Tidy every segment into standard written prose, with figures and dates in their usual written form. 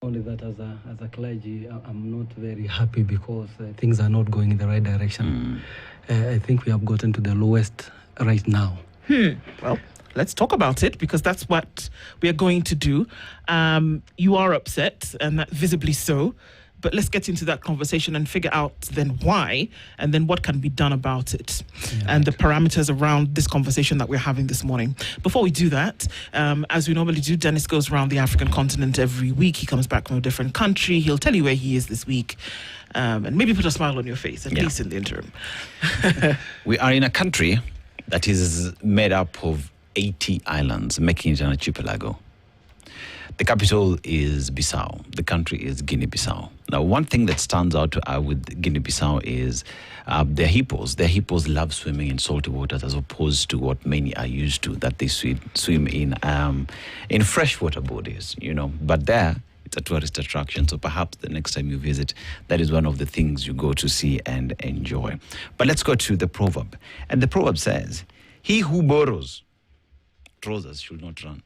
Only that as a clergy, I'm not very happy because things are not going in the right direction. I think we have gotten to the lowest right now. Well, let's talk about it, because that's what we are going to do. You are upset, and that visibly so. But let's get into that conversation and figure out then why, and then what can be done about it, and the parameters around this conversation that we're having this morning. Before we do that, as we normally do, Dennis goes around the African continent every week. He comes back from a different country. He'll tell you where he is this week, and maybe put a smile on your face, at least in the interim. We are in a country that is made up of 80 islands, making it an archipelago. The capital is Bissau. The country is Guinea-Bissau. Now, one thing that stands out with Guinea-Bissau is their hippos. Their hippos love swimming in salty waters, as opposed to what many are used to, that they swim in freshwater bodies, But there, it's a tourist attraction. So perhaps the next time you visit, that is one of the things you go to see and enjoy. But let's go to the proverb. And the proverb says, "He who borrows trousers should not run."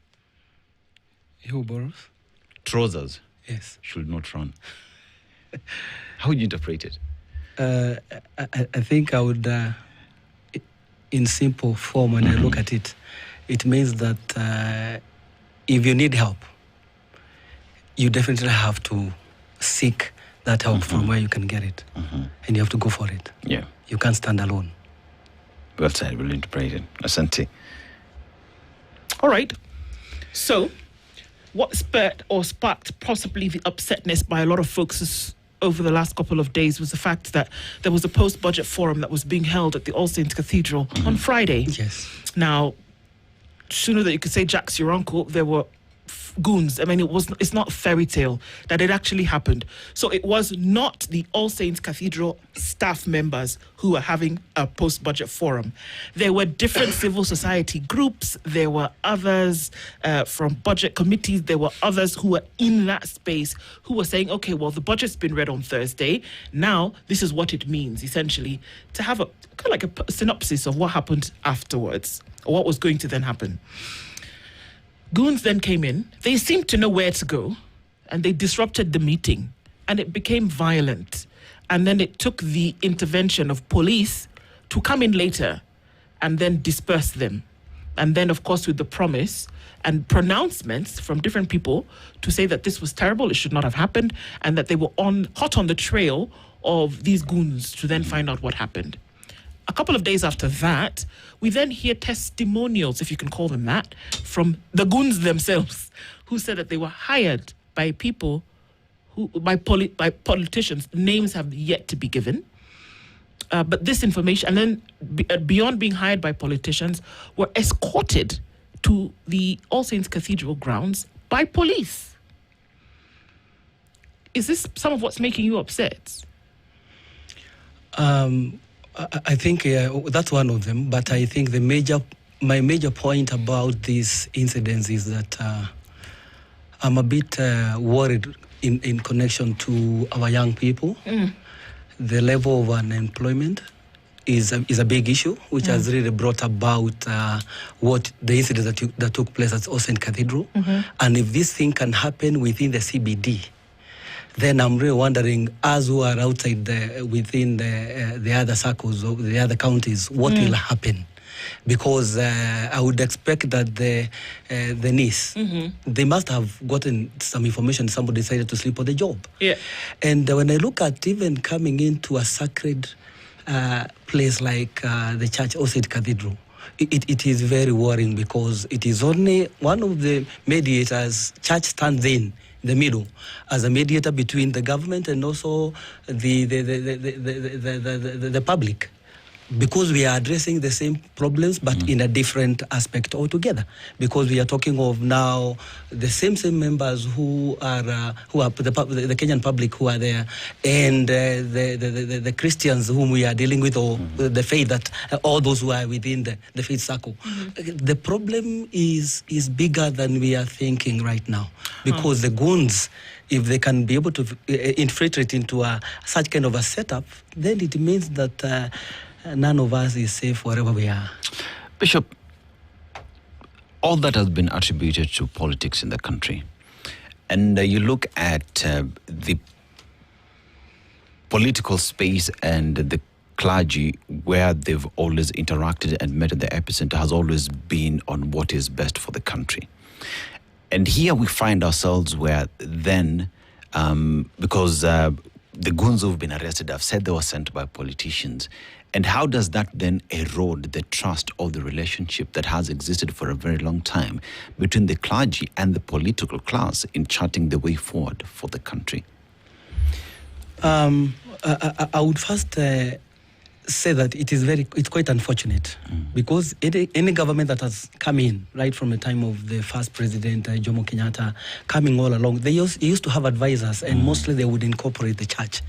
Who borrows? Trousers. Yes. Should not run. How would you interpret it? I think I would, in simple form, when I look at it, it means that if you need help, you definitely have to seek that help from where you can get it. And you have to go for it. Yeah. You can't stand alone. Well said. We'll interpret it. Asante. All right. So, what sparked possibly the upsetness by a lot of folks over the last couple of days was the fact that there was a post-budget forum that was being held at the Saints Cathedral on Friday. Yes. Now, sooner that you could say Jack's your uncle, there were goons. I mean, it's not a fairy tale that it actually happened. So it was not the All Saints Cathedral staff members who were having a post-budget forum. There were different civil society groups. There were others from budget committees. There were others who were in that space who were saying, okay, well, the budget's been read on Thursday. Now, this is what it means, essentially, to have a kind of like a synopsis of what happened afterwards, or what was going to then happen. Goons then came in. They seemed to know where to go, and they disrupted the meeting, and it became violent. And then it took the intervention of police to come in later and then disperse them. And then, of course, with the promise and pronouncements from different people to say that this was terrible, it should not have happened, and that they were hot on the trail of these goons to then find out what happened. A couple of days after that, we then hear testimonials, if you can call them that, from the goons themselves, who said that they were hired by people, by politicians. Names have yet to be given. But this information, and then beyond being hired by politicians, were escorted to the All Saints Cathedral grounds by police. Is this some of what's making you upset? I think that's one of them, but I think my major point about these incidents is that I'm a bit worried in connection to our young people. The level of unemployment is a big issue, which has really brought about what the incidents that took place at All Saints Cathedral. And if this thing can happen within the CBD, then I'm really wondering, us who are outside within the other circles or the other counties, what will happen? Because I would expect that the niece, they must have gotten some information. Somebody decided to sleep on the job. Yeah. And when I look at even coming into a sacred place like the church, All Saints Cathedral, it is very worrying, because it is only one of the mediators. Church stands in the middle as a mediator between the government and also the public, because we are addressing the same problems but in a different aspect altogether, because we are talking of now the same members who are the Kenyan public who are there, and the Christians whom we are dealing with, or the faith, that all those who are within the faith circle. The problem is bigger than we are thinking right now, because the goons, if they can be able to infiltrate into such kind of a setup, then it means that none of us is safe wherever we are. Bishop, all that has been attributed to politics in the country. And you look at the political space and the clergy, where they've always interacted and met at the epicenter, has always been on what is best for the country. And here we find ourselves where then, because the goons who've been arrested have said they were sent by politicians. And how does that then erode the trust of the relationship that has existed for a very long time between the clergy and the political class in charting the way forward for the country? I would first say that it's quite unfortunate because any government that has come in right from the time of the first president Jomo Kenyatta coming all along, they used to have advisors, and mostly they would incorporate the church.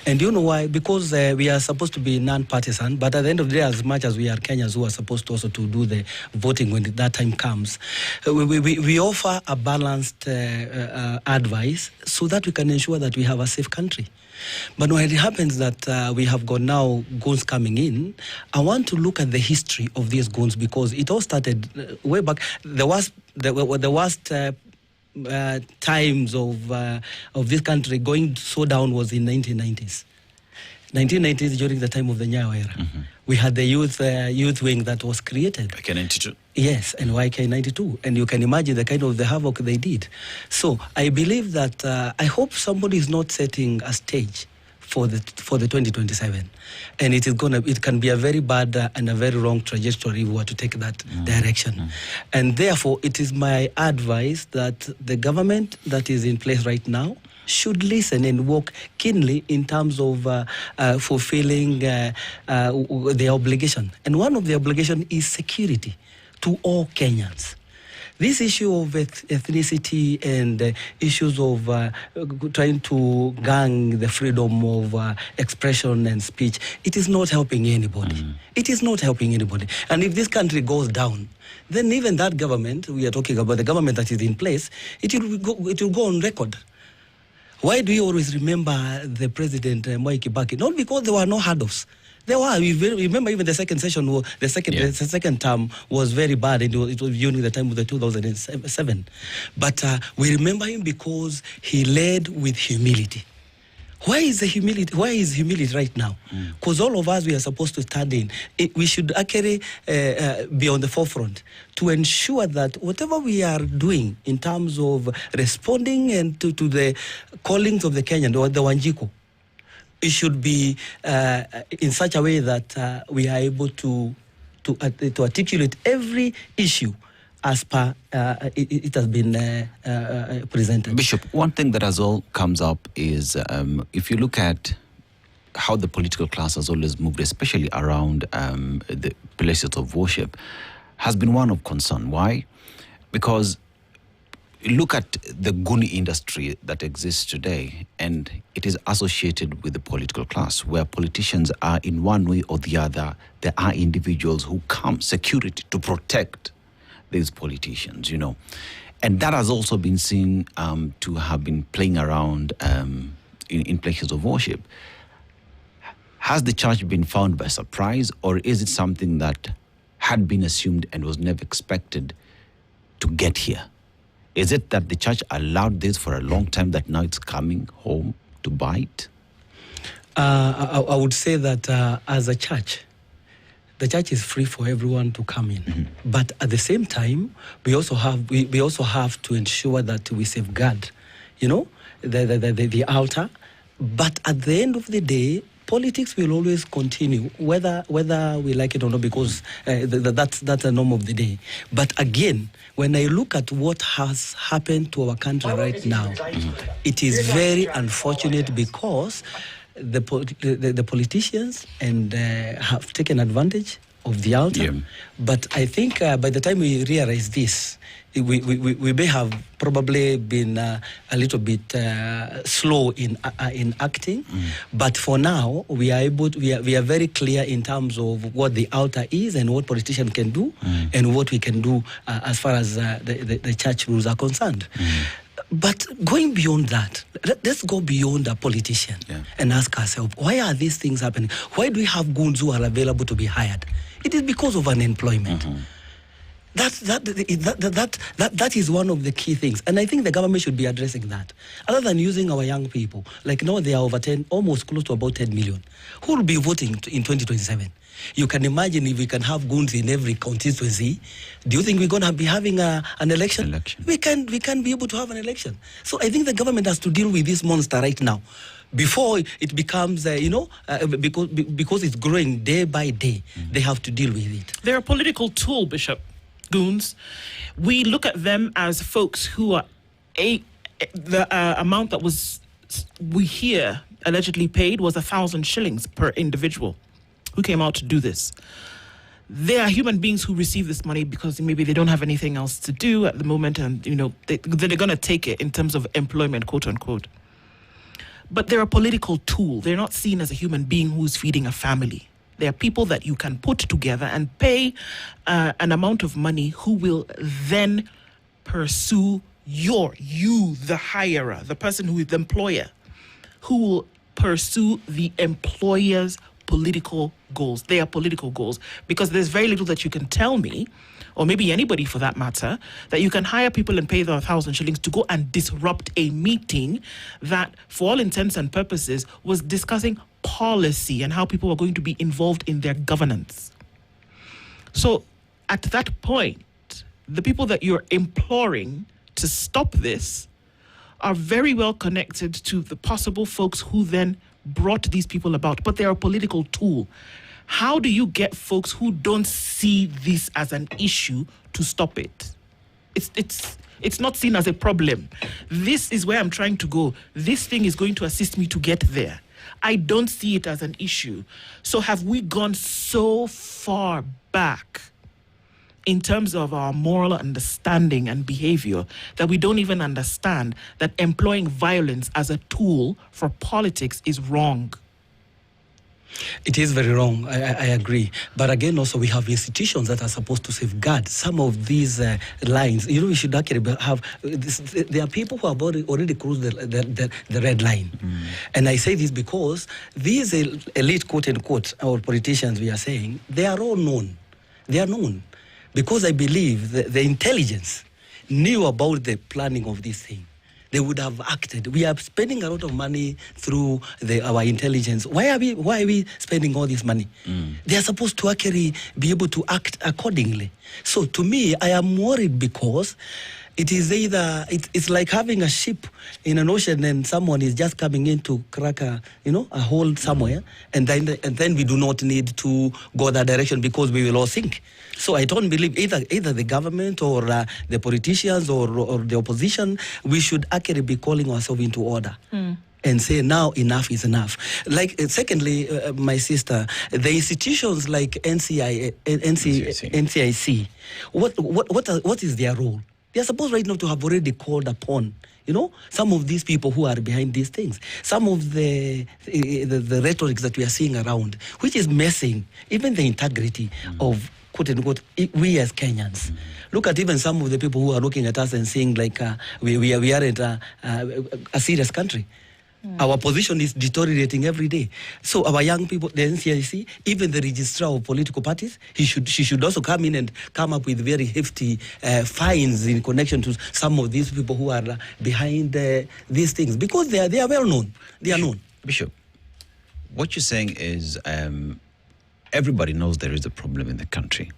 And you know why? Because we are supposed to be non-partisan, but at the end of the day, as much as we are Kenyans who are supposed to also to do the voting when that time comes, we offer a balanced advice so that we can ensure that we have a safe country. But when it happens that we have got now goons coming in, I want to look at the history of these goons, because it all started way back. The worst times of this country going so down was in 1990s. 1990s, during the time of the Nyayo era. We had the youth wing that was created. YK92. Yes, and YK92. And you can imagine the kind of the havoc they did. So I believe that, I hope somebody is not setting a stage for the 2027. And it can be a very bad and a very wrong trajectory if we were to take that direction. And therefore, it is my advice that the government that is in place right now should listen and work keenly in terms of fulfilling their obligation. And one of the obligation is security to all Kenyans. This issue of ethnicity and issues of trying to gang the freedom of expression and speech, it is not helping anybody. It is not helping anybody. And if this country goes down, then even that government, we are talking about the government that is in place, it will go on record. Why do you always remember the president, Mwai Kibaki? Not because there were no hurdles. There were. Remember, even the second session, the second term was very bad, and it was during the time of the 2007. But we remember him because he led with humility. Why is humility right now? Because all of us, we are supposed to stand in. We should actually be on the forefront to ensure that whatever we are doing in terms of responding and to the callings of the Kenyan, or the Wanjiko, it should be in such a way that we are able to articulate every issue as per it has been presented. Bishop, one thing that has all comes up is if you look at how the political class has always moved, especially around the places of worship, has been one of concern. Why? Because look at the Goonie industry that exists today, and it is associated with the political class, where politicians are in one way or the other. There are individuals who come security to protect these politicians, you know. And that has also been seen to have been playing around in places of worship. Has the church been found by surprise, or is it something that had been assumed and was never expected to get here? Is it that the church allowed this for a long time that now it's coming home to bite? I would say that as a church, the church is free for everyone to come in. But at the same time, we also have to ensure that we safeguard, the altar. But at the end of the day, politics will always continue, whether we like it or not, because that's the norm of the day. But again, when I look at what has happened to our country right now, it is very unfortunate, because the politicians have taken advantage of the altar. Yeah. But I think by the time we realize this, we may have probably been a little bit slow in acting. But for now, we are very clear in terms of what the altar is and what politicians can do and what we can do as far as the church rules are concerned. But going beyond that, let's go beyond a politician and ask ourselves, why are these things happening? Why do we have goons who are available to be hired? It is because of unemployment. That is one of the key things, and I think the government should be addressing that. Other than using our young people, like now they are over 10, almost close to about 10 million, who will be voting in 2027. You can imagine if we can have goons in every constituency. Do you think we're going to be having an election? We can be able to have an election. So I think the government has to deal with this monster right now, before it becomes, because it's growing day by day. They have to deal with it. They're a political tool, Bishop. Goons. We look at them as folks who are the amount that we hear allegedly paid was 1,000 shillings per individual who came out to do this. They are human beings who receive this money because maybe they don't have anything else to do at the moment, and they're going to take it in terms of employment, quote unquote. But they're a political tool. They're not seen as a human being who's feeding a family. They are people that you can put together and pay an amount of money, who will then pursue you, the hirer, the person who is the employer, who will pursue the employer's political goals. They are political goals, because there's very little that you can tell me, or maybe anybody for that matter, that you can hire people and pay them 1,000 shillings to go and disrupt a meeting that, for all intents and purposes, was discussing policy and how people were going to be involved in their governance. So at that point, the people that you're imploring to stop this are very well connected to the possible folks who then brought these people about, but they're a political tool. How do you get folks who don't see this as an issue to stop it? It's not seen as a problem. This is where I'm trying to go. This thing is going to assist me to get there. I don't see it as an issue. So have we gone so far back in terms of our moral understanding and behavior that we don't even understand that employing violence as a tool for politics is wrong? It is very wrong. I agree. But again, also we have institutions that are supposed to safeguard some of these lines. We should actually have this. There are people who have already crossed the red line. And I say this because these elite, quote unquote, our politicians, we are saying, they are all known. They are known because I believe the intelligence knew about the planning of this thing. They would have acted. We are spending a lot of money through our intelligence. Why are we spending all this money? They are supposed to actually be able to act accordingly. So to me, I am worried because it is either it's like having a ship in an ocean and someone is just coming in to crack a hole somewhere, and then we do not need to go that direction because we will all sink. So I don't believe either the government or the politicians or the opposition, we should actually be calling ourselves into order. And say now enough is enough. Like secondly, my sister, the institutions like NCIC, what is their role? They are supposed right now to have already called upon, some of these people who are behind these things. Some of the rhetoric that we are seeing around, which is messing even the integrity of, quote unquote, we as Kenyans. Look at even some of the people who are looking at us and saying like we aren't a serious country. Our position is deteriorating every day. So our young people, the NCIC, even the registrar of political parties, she should also come in and come up with very hefty fines in connection to some of these people who are behind these things, because they are well known. They are known. Bishop, what you're saying is everybody knows there is a problem in the country.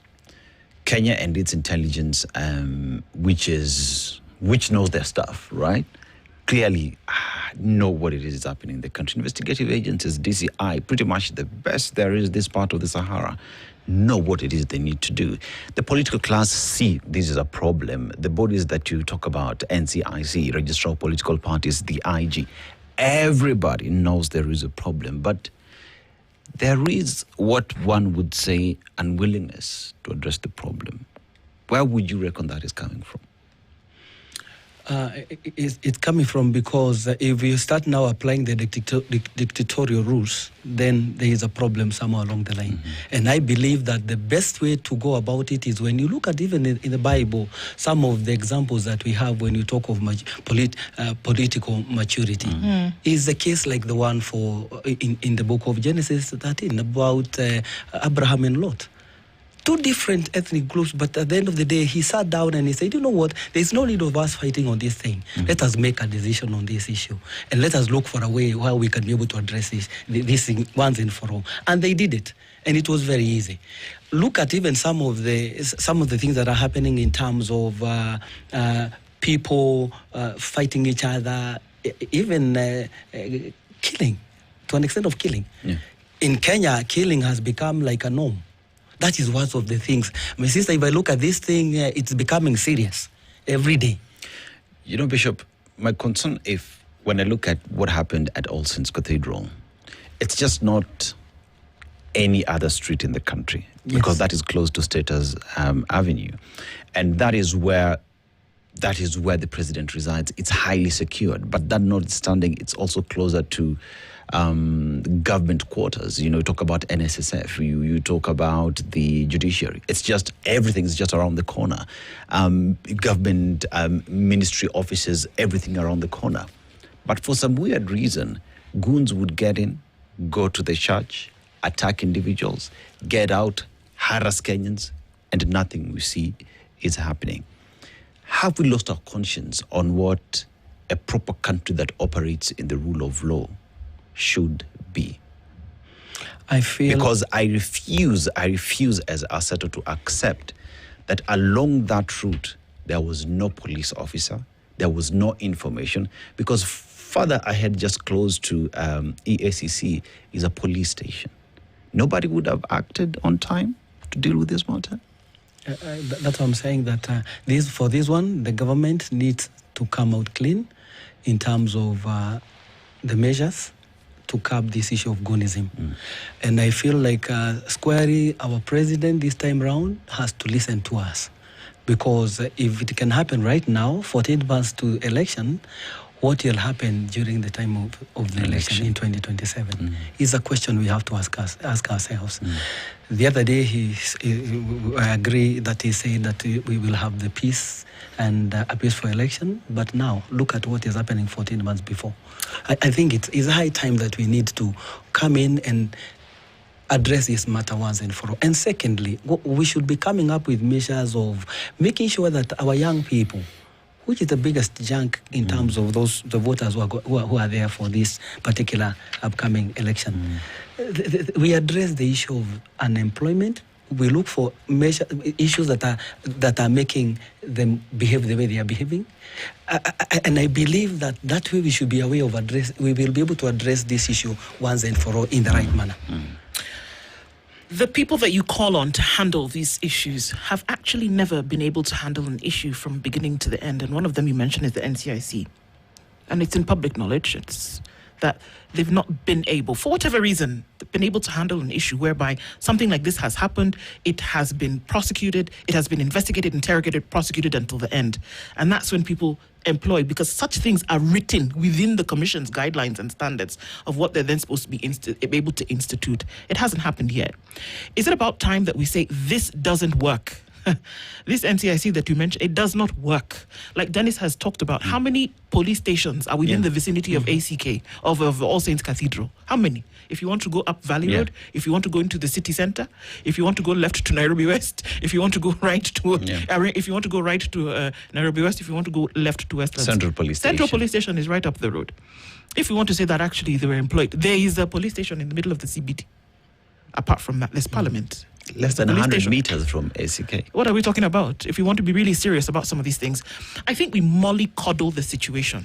Kenya and its intelligence, which knows their stuff, right? Clearly know what it is happening in the country. Investigative agencies, DCI, pretty much the best there is this part of the Sahara, know what it is they need to do. The political class see this is a problem. The bodies that you talk about, NCIC, Registrar of Political Parties, the IG, everybody knows there is a problem. But there is what one would say unwillingness to address the problem. Where would you reckon that is coming from? It's coming from because if you start now applying the dictatorial rules, then there is a problem somewhere along the line. And I believe that the best way to go about it is when you look at even in the Bible, some of the examples that we have when you talk of political maturity is the case like the one in the book of Genesis 13 about Abraham and Lot. two different ethnic groups, but at the end of the day, he sat down and he said, you know what, there's no need of us fighting on this thing. Let us make a decision on this issue, and let us look for a way how we can be able to address this thing once and for all. And they did it, and it was very easy. Look at even some of the things that are happening in terms of people fighting each other, even killing, to an extent of killing. Yeah. In Kenya, killing has become like a norm. That is one of the things. My sister, if I look at this thing, it's becoming serious every day. You know, Bishop, my concern, when I look at what happened at All Saints Cathedral, it's just not any other street in the country, because that is close to Status Avenue, and that is where the president resides. It's highly secured, but that notwithstanding, it's also closer to government quarters. You know, you talk about NSSF, you talk about the judiciary. It's just, everything's just around the corner. Government ministry offices, everything around the corner. But for some weird reason, goons would get in, go to the church, attack individuals, get out, harass Kenyans, and nothing we see is happening. Have we lost our conscience on what a proper country that operates in the rule of law should be? I feel, because I refuse as a setter to accept that along that route there was no police officer, there was no information, because further ahead, just close to EACC, is a police station. Nobody would have acted on time to deal with this matter. That's what I'm saying, that for this one, the government needs to come out clean in terms of the measures to curb this issue of Goonism. And I feel like Squarey, our president this time around, has to listen to us. Because if it can happen right now, 14 months to election, what will happen during the time of the election in 2027 is a question we have to ask ourselves. The other day, I agree that he said that we will have the peace and a peaceful election, but now look at what is happening 14 months before. I think it's high time that we need to come in and address this matter once and for all. And secondly, we should be coming up with measures of making sure that our young people, which is the biggest junk in terms of the voters who are there for this particular upcoming election. We address the issue of unemployment. We look for issues that are making them behave the way they are behaving. And I believe that way we should be aware of we will be able to address this issue once and for all in the right manner. The people that you call on to handle these issues have actually never been able to handle an issue from beginning to the end. And one of them you mentioned is the NCIC. And it's in public knowledge. It's that they've not been able, for whatever reason, been able to handle an issue whereby something like this has happened, it has been prosecuted, it has been investigated, interrogated, prosecuted until the end. And that's when people employ, because such things are written within the commission's guidelines and standards of what they're then supposed to be able to institute. It hasn't happened yet. Is it about time that we say this doesn't work? This NCIC that you mentioned, it does not work. Like Dennis has talked about, how many police stations are within the vicinity of ACK, of All Saints Cathedral? How many? If you want to go up Valley Road, if you want to go into the city center, if you want to go left to Nairobi West, if you want to go right to, if you want to go right to Nairobi West, if you want to go left to Westlands. Central Police Station. Central Police Station is right up the road. If you want to say that actually they were employed, there is a police station in the middle of the CBD. Apart from that, there's Parliament. Less than 100 meters from ACK. What are we talking about? If you want to be really serious about some of these things, I think we mollycoddle the situation.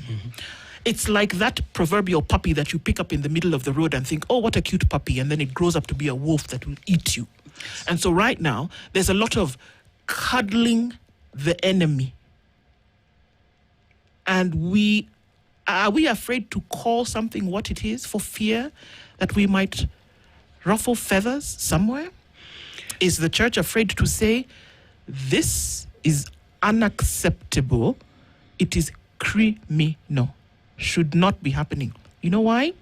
It's like that proverbial puppy that you pick up in the middle of the road and think, oh, what a cute puppy, and then it grows up to be a wolf that will eat you. And so right now, there's a lot of cuddling the enemy. And are we afraid to call something what it is for fear that we might ruffle feathers somewhere? Is the church afraid to say, this is unacceptable, it is criminal, should not be happening? You know why?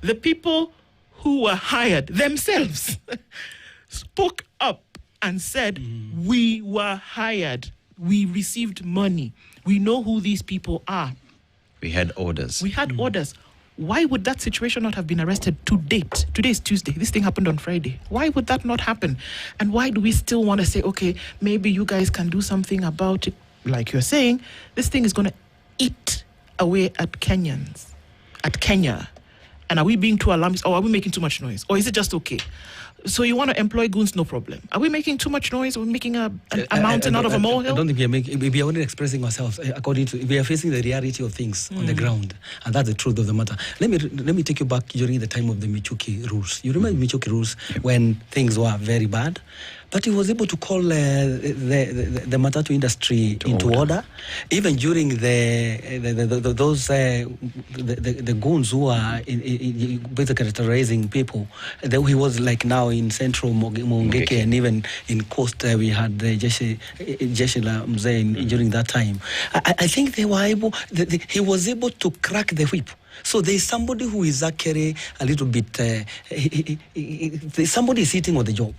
The people who were hired themselves spoke up and said, we were hired, we received money, we know who these people are. We had orders. We had orders. Why would that situation not have been arrested to date? Today is Tuesday. This thing happened on Friday. Why would that not happen? And why do we still want to say, okay, maybe you guys can do something about it? Like you're saying, this thing is going to eat away at Kenyans, at Kenya. And are we being too alarmist, or are we making too much noise? Or is it just okay? So you want to employ goons, no problem. Are we making too much noise? Are we making a mountain out of a molehill? I don't think we are only expressing ourselves according to, we are facing the reality of things on the ground. And that's the truth of the matter. Let me take you back during the time of the Michuki rules. You remember Michuki rules when things were very bad? But he was able to call the Matatu industry into order. Even during the goons who are basically terrorizing people. He was like now in central Mongeke, and even in coast we had the Jeshi la Mzee during that time. I think they were able. He was able to crack the whip. So there's somebody who is actually a little bit. Somebody is sitting on the job.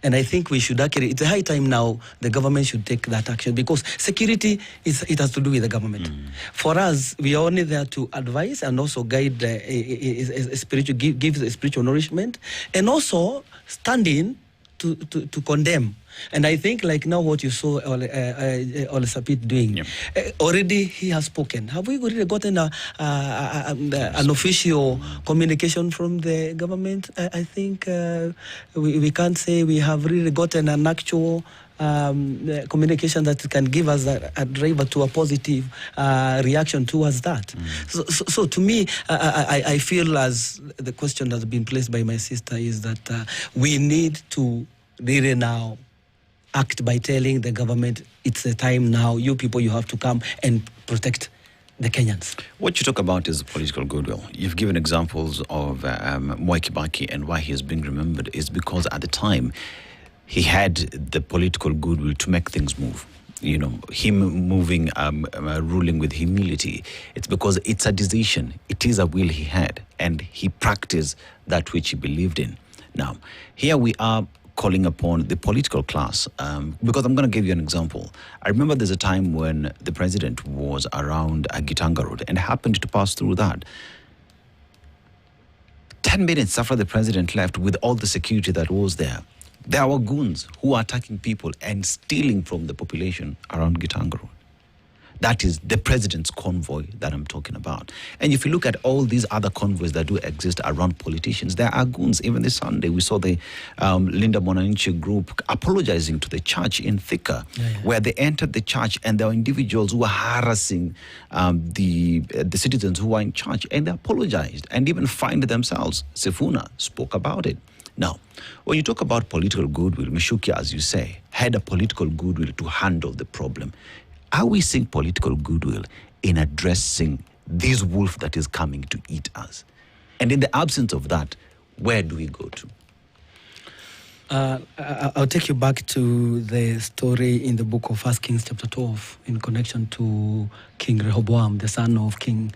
And I think we should actually, it's a high time now, the government should take that action, because security, it has to do with the government. For us, we are only there to advise and also guide, give a spiritual nourishment, and also stand in to condemn. And I think like now what you saw Ole Sapit doing, already he has spoken. Have we really gotten an official communication from the government? I think we can't say we have really gotten an actual communication that can give us a driver to a positive reaction towards that. So to me, I feel, as the question that's been placed by my sister, is that we need to really now act by telling the government, it's the time now, you people, you have to come and protect the Kenyans. What you talk about is political goodwill. You've given examples of Mwai Kibaki, and why he is being remembered is because at the time he had the political goodwill to make things move. You know, him moving, ruling with humility. It's because it's a decision. It is a will he had, and he practiced that which he believed in. Now, here we are calling upon the political class, because I'm going to give you an example. I remember there's a time when the president was around Gitanga Road and happened to pass through that. 10 minutes after the president left, with all the security that was there were goons who were attacking people and stealing from the population around Gitanga Road. That is the president's convoy that I'm talking about. And if you look at all these other convoys that do exist around politicians, there are goons. Even this Sunday, we saw the Linda Mwananchi group apologizing to the church in Thika, where they entered the church and there were individuals who were harassing the citizens who were in church, and they apologized and even fined themselves. Sifuna spoke about it. Now, when you talk about political goodwill, Mishuki, as you say, had a political goodwill to handle the problem. Are we seeing political goodwill in addressing this wolf that is coming to eat us? And in the absence of that, where do we go to? I'll take you back to the story in the book of 1 Kings chapter 12 in connection to King Rehoboam, the son of King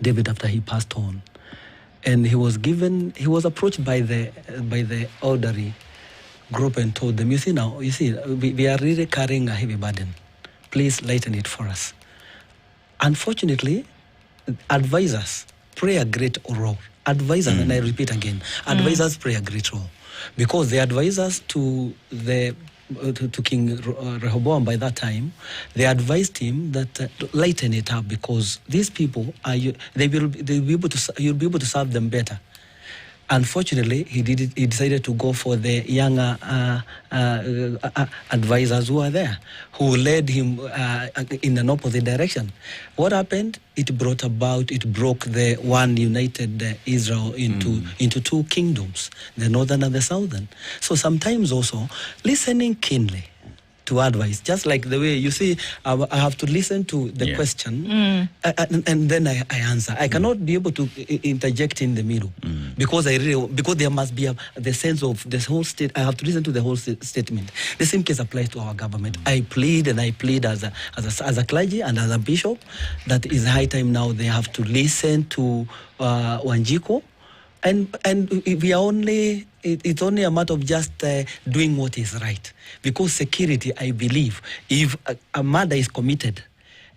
David, after he passed on. And he was approached by the elderly group and told them, you see, we are really carrying a heavy burden. Please lighten it for us. Unfortunately, advisors play a great role. Advisors, and I repeat again, advisors play a great role, because the advisors to King Rehoboam by that time, they advised him that lighten it up, because these people you'll be able to serve them better. Unfortunately, he decided to go for the younger advisors who are there, who led him in an opposite direction. What happened? It broke the one united Israel into two kingdoms, the northern and the southern. So sometimes also, listening keenly to advice, just like the way you see, I have to listen to the question and then I answer. I cannot be able to interject in the middle because there must be the sense of the whole state. I have to listen to the whole statement. The same case applies to our government. I plead as a clergy and as a bishop that is high time now they have to listen to Wanjiko. And we are it's only a matter of just doing what is right. Because security, I believe, if a murder is committed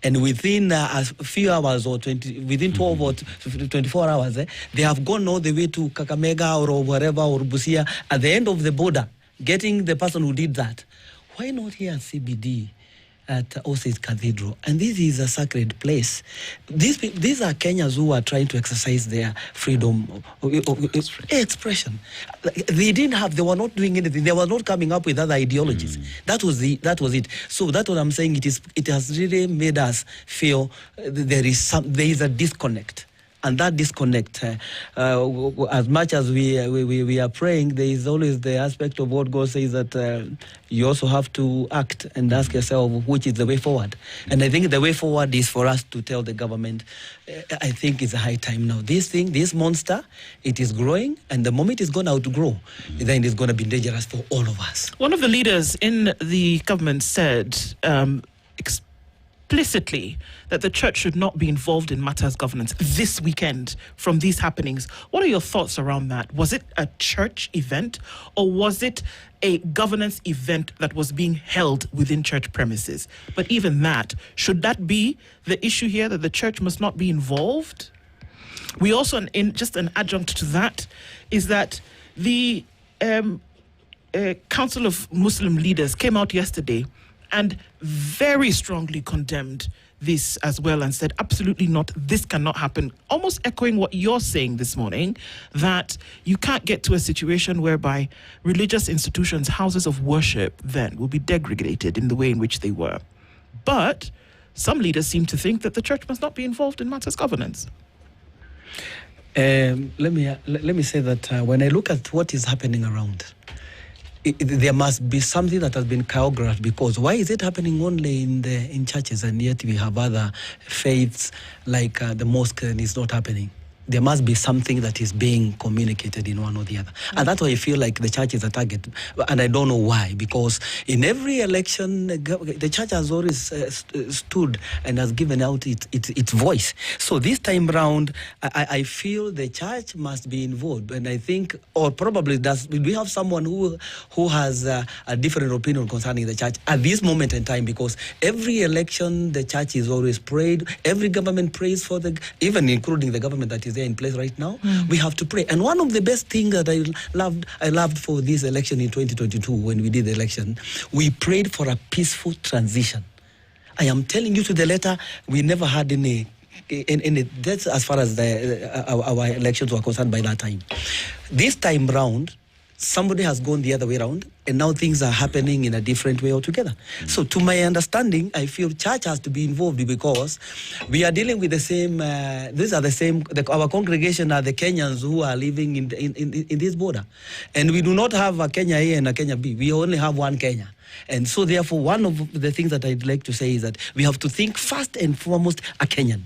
and within a few hours or within 12 or 24 hours, they have gone all the way to Kakamega or wherever, or Busia, at the end of the border, getting the person who did that. Why not here at CBD? At Saints Cathedral, and this is a sacred place. These are Kenyans who are trying to exercise their freedom of expression. They were not doing anything. They were not coming up with other ideologies. That was it. So that's what I'm saying. It has really made us feel there is a disconnect. And that disconnect, as much as we are praying, there is always the aspect of what God says that you also have to act and ask yourself which is the way forward. And I think the way forward is for us to tell the government, I think it's a high time now. This monster, it is growing, and the moment it's going to outgrow, then it's going to be dangerous for all of us. One of the leaders in the government said explicitly that the church should not be involved in matters governance this weekend from these happenings. What are your thoughts around that? Was it a church event, or was it a governance event that was being held within church premises? But even that, should that be the issue here, that the church must not be involved? We also, in just an adjunct to that, is that the Council of Muslim Leaders came out yesterday and very strongly condemned this as well, and said absolutely not, this cannot happen, almost echoing what you're saying this morning, that you can't get to a situation whereby religious institutions, houses of worship, then will be degraded in the way in which they were. But some leaders seem to think that the church must not be involved in matters governance. Let me say that when I look at what is happening around, there must be something that has been choreographed, because why is it happening only in churches, and yet we have other faiths like the mosque, and it's not happening? There must be something that is being communicated in one or the other. And that's why I feel like the church is a target. And I don't know why, because in every election, the church has always stood and has given out its voice. So this time round, I feel the church must be involved. And I think, or probably we have someone who has a different opinion concerning the church at this moment in time, because every election, the church is always prayed. Every government prays for even including the government that is there in place right now. We have to pray. And one of the best things that I loved for this election in 2022, when we did the election, we prayed for a peaceful transition. I am telling you, to the letter, we never had any that's as far as our elections were concerned by that time. This time round, somebody has gone the other way around, and now things are happening in a different way altogether. So to my understanding, I feel church has to be involved, because we are dealing with the same, our congregation are the Kenyans who are living in this border. And we do not have a Kenya A and a Kenya B. We only have one Kenya. And so therefore, one of the things that I'd like to say is that we have to think first and foremost a Kenyan.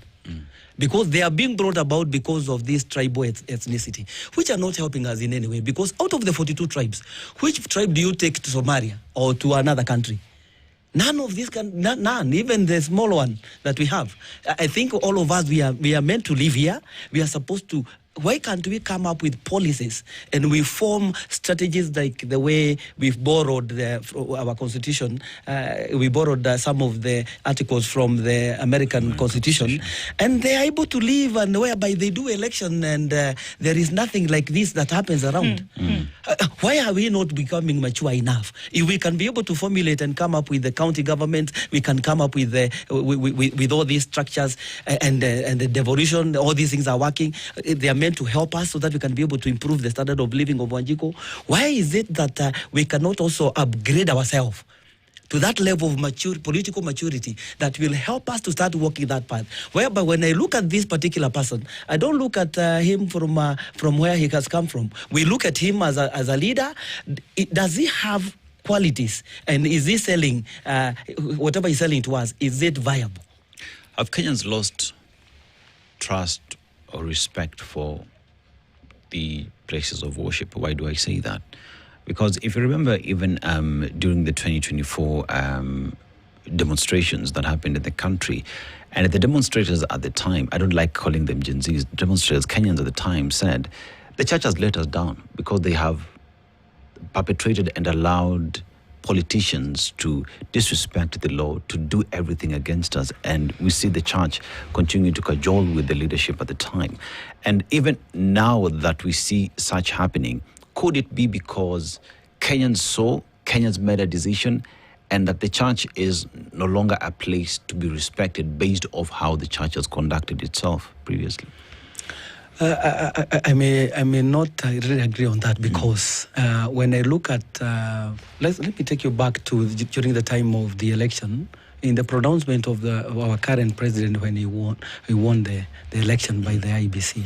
Because they are being brought about because of this tribal ethnicity, which are not helping us in any way. Because out of the 42 tribes, which tribe do you take to Somalia or to another country? None of these none, even the small one that we have. I think all of us, we are meant to live here. We are supposed to. Why can't we come up with policies and we form strategies like the way we've borrowed our Constitution? We borrowed some of the articles from the American Constitution, and they are able to live, and whereby they do election, and there is nothing like this that happens around. Why are we not becoming mature enough? If we can be able to formulate and come up with the county government, we can come up with with all these structures and the devolution. All these things are working. They are meant to help us so that we can be able to improve the standard of living of Wanjiko. Why is it that we cannot also upgrade ourselves to that level of political maturity that will help us to start walking that path? Whereby when I look at this particular person, I don't look at him from where he has come from. We look at him as a leader. Does he have qualities? And is he selling, whatever he's selling to us, is it viable? Have Kenyans lost trust or respect for the places of worship? Why do I say that? Because if you remember, even during the 2024 demonstrations that happened in the country, and the demonstrators at the time, I don't like calling them Gen Zs, demonstrators, Kenyans at the time said, the church has let us down because they have perpetrated and allowed politicians to disrespect the law, to do everything against us. And we see the church continuing to cajole with the leadership at the time. And even now that we see such happening, could it be because Kenyans made a decision and that the church is no longer a place to be respected based off how the church has conducted itself previously? I may not really agree on that, because when I look at, let me take you back to during the time of the election, in the pronouncement of our current president when he won the election by the IBC.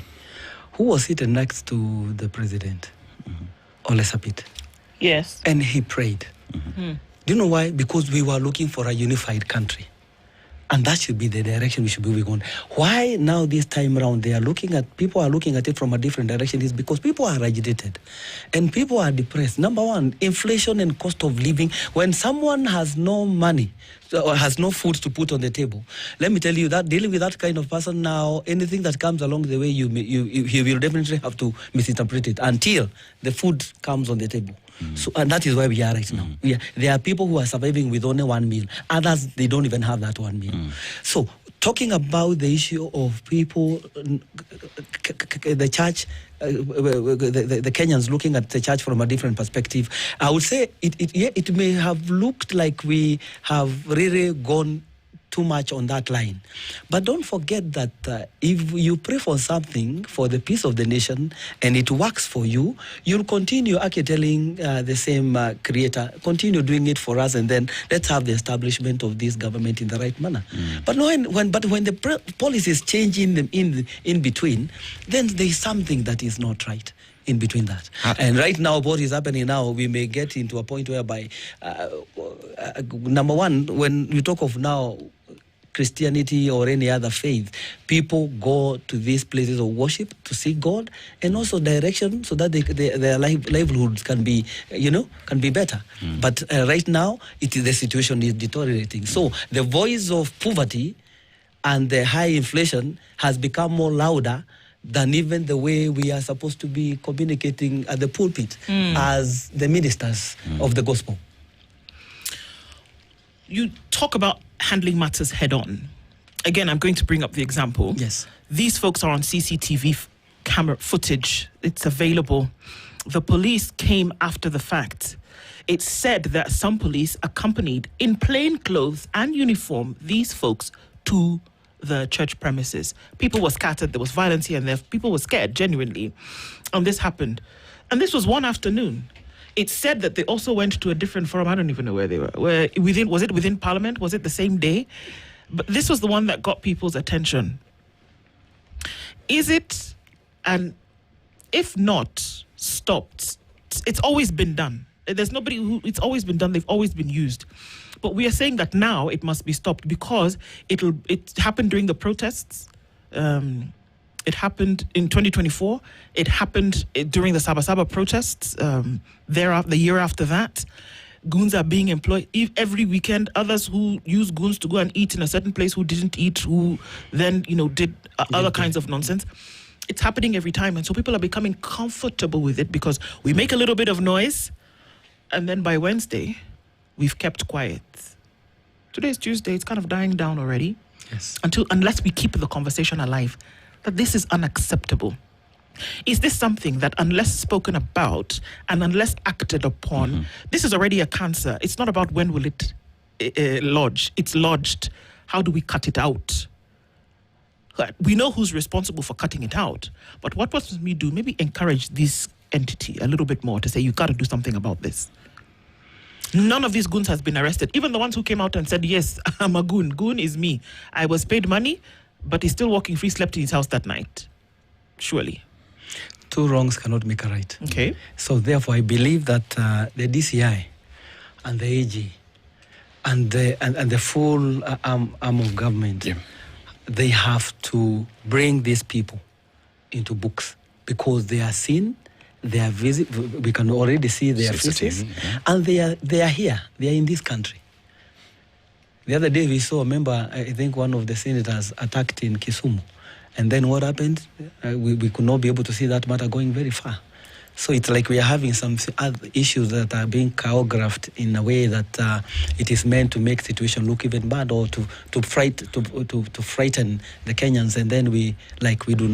Who was sitting next to the president? Ole Sapit. Yes. And he prayed. Do you know why? Because we were looking for a unified country. And that should be the direction we should be going. Why now this time around people are looking at it from a different direction is because people are agitated and people are depressed. Number one, inflation and cost of living. When someone has no money or has no food to put on the table, let me tell you that dealing with that kind of person now, anything that comes along the way, you will definitely have to misinterpret it until the food comes on the table. So, and that is where we are right now. There are people who are surviving with only one meal. Others, they don't even have that one meal. So, talking about the issue of people, the church, the Kenyans looking at the church from a different perspective, I would say it may have looked like we have really gone too much on that line. But don't forget that if you pray for something, for the peace of the nation, and it works for you, you'll continue telling the same creator, continue doing it for us, and then let's have the establishment of this government in the right manner. But when the policies change in between, then there is something that is not right in between that. And right now, what is happening now, we may get into a point whereby, number one, when you talk of now Christianity or any other faith, people go to these places of worship to seek God and also direction so that their livelihoods can be better. But right now, the situation is deteriorating. So the voice of poverty and the high inflation has become more louder than even the way we are supposed to be communicating at the pulpit as the ministers of the gospel. You talk about handling matters head on. Again, I'm going to bring up the example. Yes. These folks are on CCTV camera footage. It's available. The police came after the fact. It's said that some police accompanied in plain clothes and uniform these folks to the church premises. People were scattered. There was violence here and there. People were scared, genuinely. And this happened. And this was one afternoon. It's said that they also went to a different forum. I don't even know where they were. Was it within Parliament? Was it the same day? But this was the one that got people's attention. Is it, and if not stopped, it's always been done. There's nobody who, it's always been done. They've always been used. But we are saying that now it must be stopped because it happened during the protests. It happened in 2024. It happened during the Sabasaba protests. The year after that, goons are being employed every weekend. Others who use goons to go and eat in a certain place who didn't eat, who then did other kinds of nonsense. It's happening every time, and so people are becoming comfortable with it because we make a little bit of noise, and then by Wednesday, we've kept quiet. Today's Tuesday. It's kind of dying down already. Yes. Unless we keep the conversation alive. That this is unacceptable. Is this something that unless spoken about and unless acted upon, this is already a cancer. It's not about when will it lodge. It's lodged. How do we cut it out? We know who's responsible for cutting it out. But what must we do? Maybe encourage this entity a little bit more to say, you got to do something about this. None of these goons has been arrested. Even the ones who came out and said, yes, I'm a goon. Goon is me. I was paid money, but he's still walking free, slept in his house that night. Surely. Two wrongs cannot make a right. Okay. So therefore, I believe that the DCI and the AG and the full arm of government, they have to bring these people into books because they are seen, they are visible. We can already see their faces, and they are here. They are in this country. The other day we saw, remember, I think one of the senators attacked in Kisumu. And then what happened? We could not be able to see that matter going very far. So it's like we are having some other issues that are being choreographed in a way that it is meant to make situation look even bad, or to frighten the Kenyans, and then we do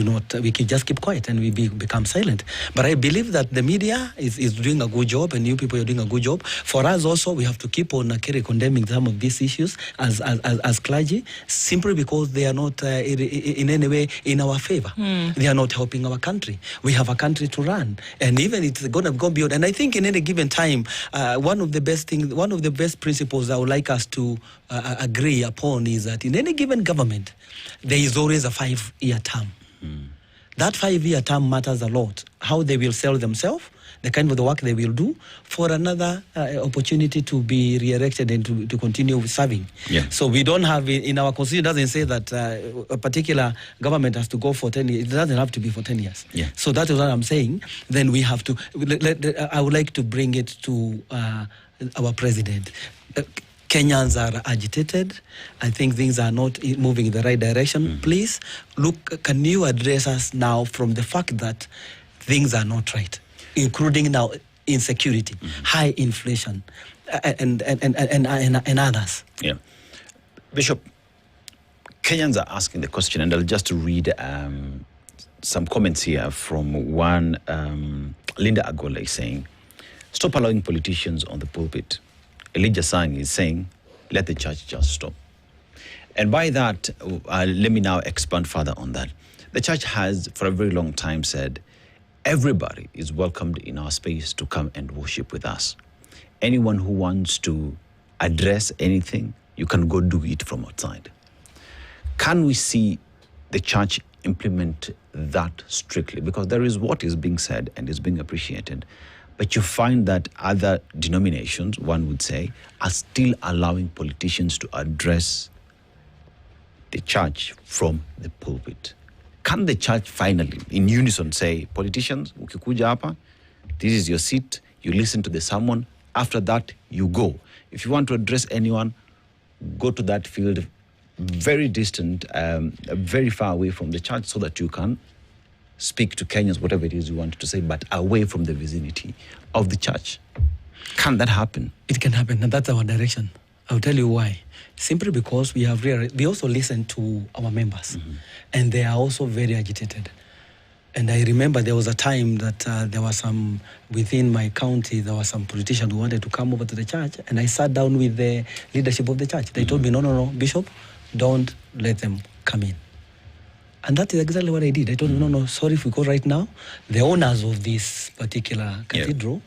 not we can just keep quiet and we become silent. But I believe that the media is doing a good job, and you people are doing a good job. For us also, we have to keep on condemning some of these issues as clergy, simply because they are not in any way in our favor. They are not helping our country. We have a country to run, and even it's going to go beyond. And I think in any given time, one of the best principles I would like us to agree upon is that in any given government, there is always a 5-year term. That 5-year term matters a lot. How they will sell themselves, the kind of the work they will do for another opportunity to be re-elected and to continue serving. Yeah. So we don't have, in our constitution, doesn't say that a particular government has to go for 10 years. It doesn't have to be for 10 years. Yeah. So that is what I'm saying. Then we have to, I would like to bring it to our president. Kenyans are agitated. I think things are not moving in the right direction. Please, look, can you address us now from the fact that things are not right, including now insecurity, high inflation, and others. Yeah. Bishop, Kenyans are asking the question, and I'll just read some comments here from one. Linda Agola is saying, stop allowing politicians on the pulpit. Elijah Sang is saying, let the church just stop. And by that, let me now expand further on that. The church has, for a very long time, said, everybody is welcomed in our space to come and worship with us. Anyone who wants to address anything, you can go do it from outside. Can we see the church implement that strictly? Because there is what is being said and is being appreciated. But you find that other denominations, one would say, are still allowing politicians to address the church from the pulpit. Can the church finally, in unison, say, politicians, ukikuja hapa, this is your seat, you listen to the sermon, after that, you go. If you want to address anyone, go to that field, very distant, very far away from the church, so that you can speak to Kenyans, whatever it is you want to say, but away from the vicinity of the church. Can that happen? It can happen, and that's our direction. I'll tell you why. Simply because we also listen to our members, and they are also very agitated. And I remember there was a time that there was some, within my county, there was some politician who wanted to come over to the church, and I sat down with the leadership of the church. They told me, no, Bishop, don't let them come in. And that is exactly what I did. I told them, no, sorry if we go right now. The owners of this particular cathedral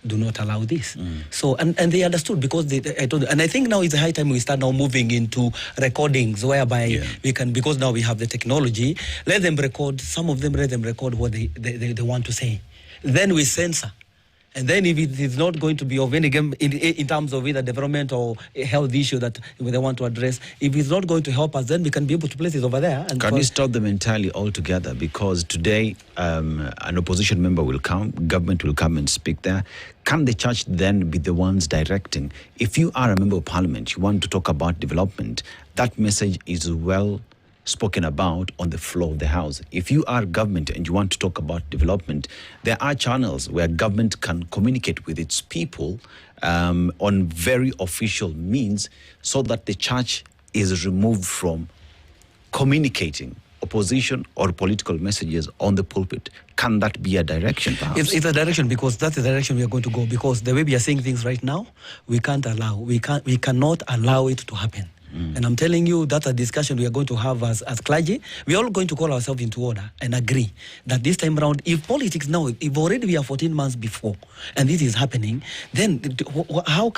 do not allow this. So, and they understood, because I told them, and I think now it's a high time we start now moving into recordings whereby we can, because now we have the technology, let them record, some of them let them record what they want to say. Then we censor. And then if it is not going to be of any game in terms of either development or a health issue that they want to address, if it's not going to help us, then we can be able to place it over there. And can we stop them entirely altogether? Because today an opposition member will come, government will come and speak there. Can the church then be the ones directing? If you are a member of parliament, you want to talk about development, that message is well spoken about on the floor of the house. If you are government and you want to talk about development, there are channels where government can communicate with its people on very official means, so that the church is removed from communicating opposition or political messages on the pulpit. Can that be a direction, perhaps? It's a direction, because that's the direction we are going to go. Because the way we are saying things right now, we cannot allow it to happen. And I'm telling you, that's a discussion we are going to have as clergy. We are all going to call ourselves into order and agree that this time around, if politics now, if already we are 14 months before, and this is happening, then are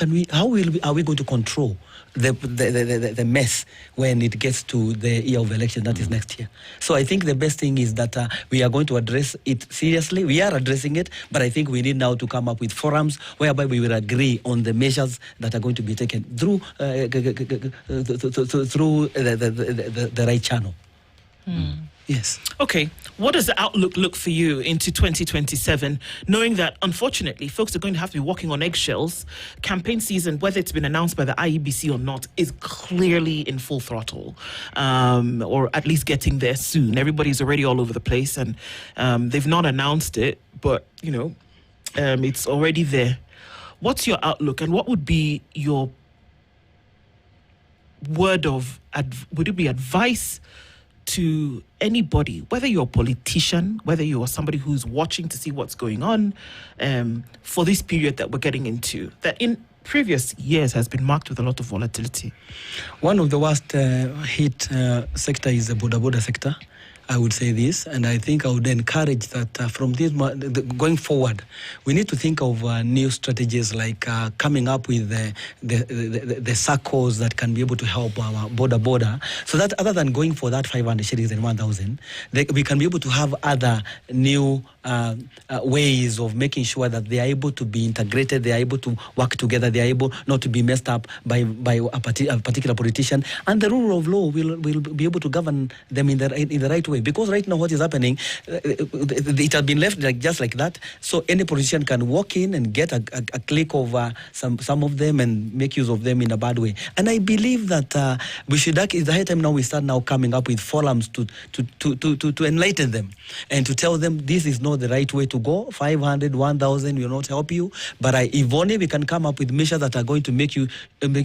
we going to control the mess when it gets to the year of election, that is next year? So I think the best thing is that we are going to address it seriously. We are addressing it, but I think we need now to come up with forums whereby we will agree on the measures that are going to be taken through the right channel. Yes. Okay, what does the outlook look for you into 2027, knowing that, unfortunately, folks are going to have to be walking on eggshells? Campaign season, whether it's been announced by the IEBC or not, is clearly in full throttle, or at least getting there soon. Everybody's already all over the place, and they've not announced it, but, it's already there. What's your outlook, and what would be your word of, would it be advice to anybody, whether you're a politician, whether you're somebody who's watching to see what's going on, for this period that we're getting into, that in previous years has been marked with a lot of volatility? One of the worst hit sector is the boda sector. I would say this, and I think I would encourage that from this going forward, we need to think of new strategies, like coming up with the circles that can be able to help our border, so that other than going for that 500 shillings and 1,000, we can be able to have other new ways of making sure that they are able to be integrated, they are able to work together, they are able not to be messed up by a particular politician, and the rule of law will be able to govern them in the right way. Because right now what is happening, it has been left just like that, so any politician can walk in and get a click over some of them and make use of them in a bad way. And I believe that we should, it's the high time now we start now coming up with forums to enlighten them and to tell them this is not the right way to go. 500, 1,000 will not help you, but if only we can come up with measures that are going to make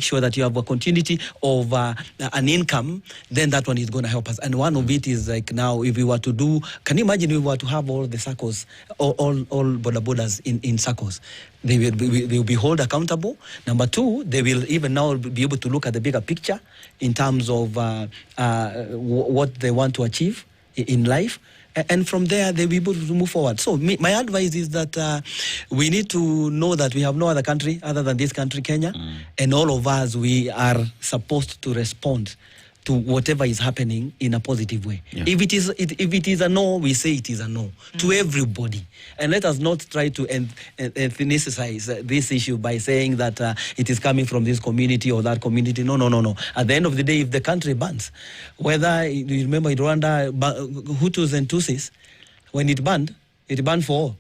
sure that you have a continuity of an income, then that one is going to help us. And one of it is like, now, if we were to do, can you imagine if we were to have all the circles, all borders in circles? They will be held accountable. Number two, they will even now be able to look at the bigger picture in terms of what they want to achieve in life. And from there, they'll be able to move forward. So my advice is that we need to know that we have no other country other than this country, Kenya. And all of us, we are supposed to respond to whatever is happening in a positive way. Yeah. If it is a no, we say it is a no to everybody. And let us not try to ethnicise this issue by saying that it is coming from this community or that community. No. At the end of the day, if the country bans, whether you remember in Rwanda, Hutus and Tutsis, when it banned for all.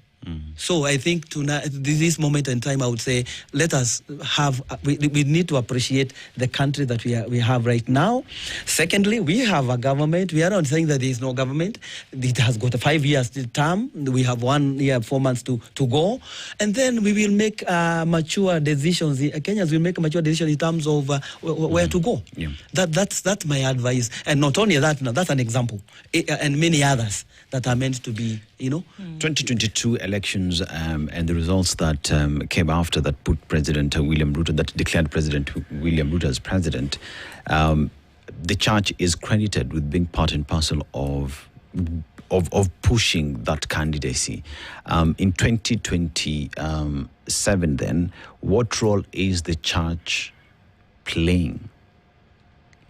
So I think this moment in time, I would say, let us have, we need to appreciate the country that we have right now. Secondly, we have a government. We are not saying that there is no government. It has got a 5 years term. We have 1 year, 4 months to go. And then we will make mature decisions. Kenyans will make a mature decision in terms of where to go. Yeah. That's my advice. And not only that, no, that's an example. And many others that are meant to be, 2022 elections and the results that came after that put President William Ruto, that declared President William Ruto as president, the church is credited with being part and parcel of pushing that candidacy. In 2027 then, what role is the church playing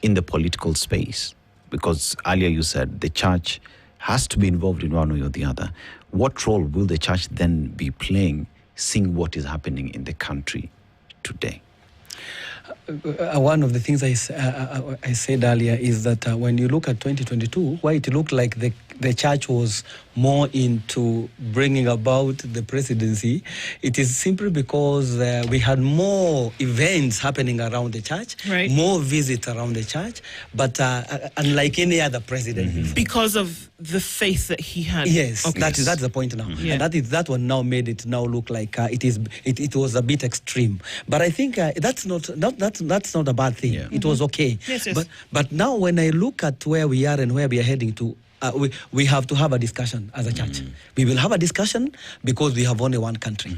in the political space? Because earlier you said the church has to be involved in one way or the other. What role will the church then be playing, seeing what is happening in the country today? One of the things I said earlier is that when you look at 2022, why it looked like the church was more into bringing about the presidency, it is simply because we had more events happening around the church, right, more visits around the church, but unlike any other president. Because of the faith that he had. Yes, okay. That's the point now. Yeah. And that one now made it now look like it was a bit extreme. But I think that's not a bad thing. Yeah. It was okay. Yes. But now when I look at where we are and where we are heading to, we have to have a discussion as a church. We will have a discussion because we have only one country.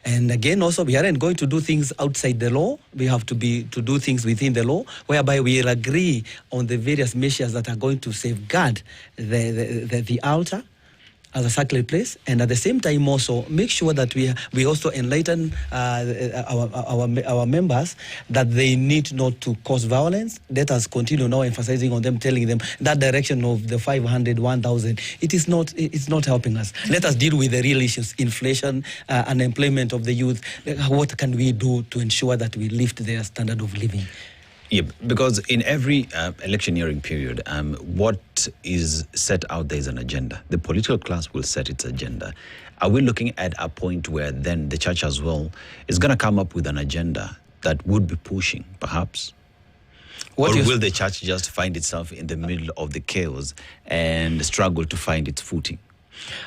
And again, also, we aren't going to do things outside the law. We have to do things within the law, whereby we will agree on the various measures that are going to safeguard the altar as a sacred place, and at the same time also make sure that we also enlighten our members that they need not to cause violence. Let us continue now emphasizing on them, telling them that direction of the 500, 1,000, it's not helping us. Let us deal with the real issues: inflation, unemployment of the youth. What can we do to ensure that we lift their standard of living? Yeah, because in every electioneering period, what is set out there is an agenda. The political class will set its agenda. Are we looking at a point where then the church as well is going to come up with an agenda that would be pushing, perhaps? Or will the church just find itself in the middle of the chaos and struggle to find its footing?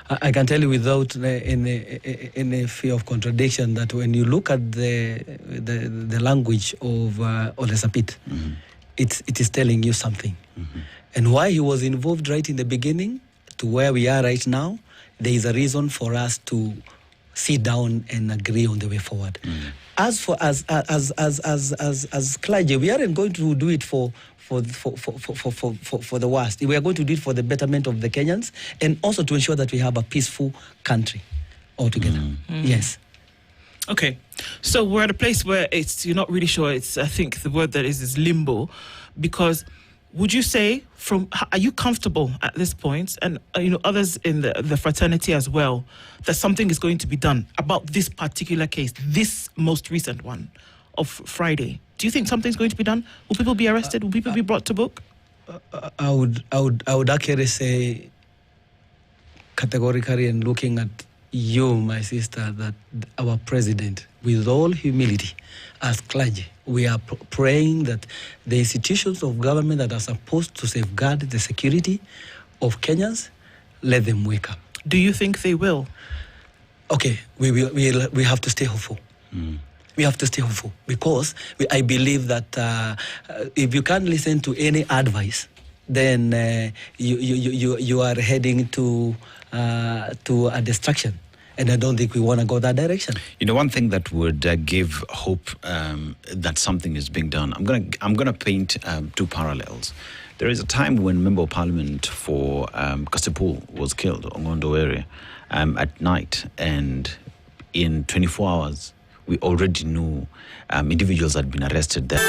I can tell you without any fear of contradiction that when you look at the language of Ole Sapit, it is telling you something. And why he was involved right in the beginning to where we are right now, there is a reason for us to sit down and agree on the way forward. As for as clergy, we aren't going to do it for the worst. We are going to do it for the betterment of the Kenyans and also to ensure that we have a peaceful country altogether. Yes. Okay. So we're at a place where you're not really sure. I think the word that is limbo, because would you say are you comfortable at this point, and others in the fraternity as well, that something is going to be done about this particular case, this most recent one of Friday? Do you think something's going to be done? Will people be arrested? Will people be brought to book? I would actually say categorically, and looking at you, my sister, that our president, with all humility, as clergy, we are praying that the institutions of government that are supposed to safeguard the security of Kenyans, let them wake up. Do you think they will? Okay, we have to stay hopeful. We have to stay hopeful because I believe that if you can't listen to any advice, then you are heading to a destruction. And I don't think we want to go that direction. One thing that would give hope that something is being done, I'm gonna paint two parallels. There is a time when Member of Parliament for Kasipul was killed, Ongondo area, at night, and in 24 hours, we already knew individuals had been arrested there.